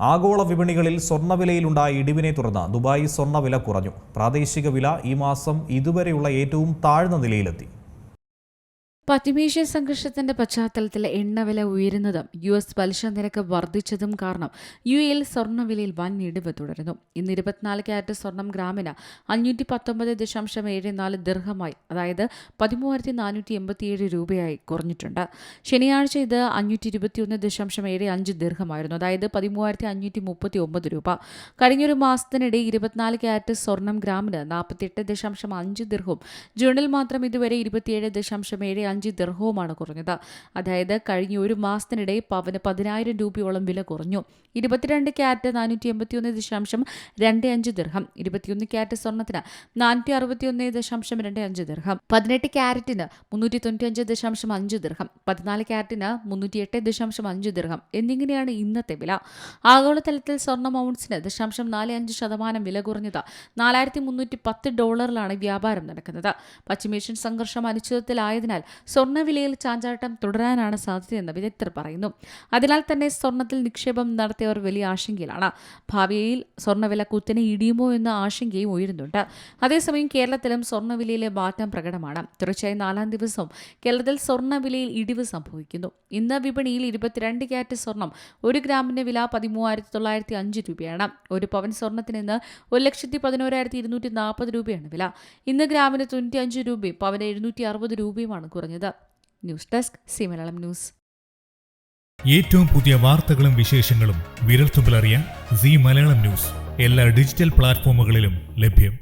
ആഗോള വിപണികളിൽ സ്വർണ്ണവിലയിലുണ്ടായ ഇടിവിനെ തുടർന്ന് ദുബായ് സ്വർണ്ണവില കുറഞ്ഞു. പ്രാദേശിക വില ഈ മാസം ഇതുവരെയുള്ള ഏറ്റവും താഴ്ന്ന നിലയിലെത്തി. പശ്ചിമേഷ്യൻ സംഘർഷത്തിന്റെ പശ്ചാത്തലത്തിൽ എണ്ണവില ഉയരുന്നതും US പലിശ നിരക്ക് വർദ്ധിച്ചതും കാരണം UAEയിൽ സ്വർണ്ണവിലയിൽ വൻ ഇടിവ് തുടരുന്നു. ഇന്ന് 24 ക്യാരറ്റ് സ്വർണം ഗ്രാമിന് 519.74 ദിർഹമായി, അതായത് 13,487 രൂപയായി കുറഞ്ഞിട്ടുണ്ട്. ശനിയാഴ്ച ഇത് 521.75 ദിർഹമായിരുന്നു, അതായത് 13,539 രൂപ. കഴിഞ്ഞൊരു മാസത്തിനിടെ 24 ക്യാരറ്റ് സ്വർണം ഗ്രാമിന് 48.5 ദിർഹവും, ജൂണിൽ മാത്രം ഇതുവരെ 27.75 ദിർഹവുമാണ് കുറഞ്ഞത്. അതായത് കഴിഞ്ഞ ഒരു മാസത്തിനിടെ പവന് 10,000 രൂപയോളം വില കുറഞ്ഞു. 22 ക്യാരറ്റ് 481.25 ദിർഹം, 21 ക്യാരറ്റ് സ്വർണത്തിന് 461.25 ദിർഹം, 18 ക്യാരറ്റിന് 395.5 ദിർഹം, 14 ക്യാരറ്റിന് 308.5 ദിർഹം എന്നിങ്ങനെയാണ് ഇന്നത്തെ വില. ആഗോളതലത്തിൽ സ്വർണ്ണം ഔൺസിന് 0.45% വില കുറഞ്ഞത് $4,310 വ്യാപാരം നടക്കുന്നത്. പശ്ചിമേഷ്യൻ സംഘർഷം അനിശ്ചിതത്വത്തിലായതിനാൽ സ്വർണ്ണവിലയിൽ ചാഞ്ചാട്ടം തുടരാനാണ് സാധ്യതയെന്ന് വിദഗ്ധർ പറയുന്നു. അതിനാൽ തന്നെ സ്വർണ്ണത്തിൽ നിക്ഷേപം നടത്തിയവർ വലിയ ആശങ്കയിലാണ്. ഭാവിയിൽ സ്വർണ്ണവില കുത്തനെ ഇടിയുമോ എന്ന ആശങ്കയും ഉയരുന്നുണ്ട്. അതേസമയം കേരളത്തിലും സ്വർണ്ണവിലയിലെ മാറ്റം പ്രകടമാണ്. തുടർച്ചയായി 4ാം ദിവസവും കേരളത്തിൽ സ്വർണ്ണവിലയിൽ ഇടിവ് സംഭവിക്കുന്നു. ഇന്ന് വിപണിയിൽ 22 ക്യാരറ്റ് സ്വർണം 1 ഗ്രാമിന്റെ വില 13,905 രൂപയാണ്. ഒരു പവൻ സ്വർണത്തിന് ഇന്ന് 1,11,240 രൂപയാണ് വില. ഇന്ന് ഗ്രാമിന് 95 രൂപയും പവന് 760 രൂപയുമാണ് കുറഞ്ഞത്. News desk C Malayalam news. ഏറ്റവും പുതിയ വാർത്തകളും വിശേഷങ്ങളും വിരൽത്തുമ്പിലറിയാൻ സി മലയാളം ന്യൂസ് എല്ലാ ഡിജിറ്റൽ പ്ലാറ്റ്ഫോമുകളിലും ലഭ്യം.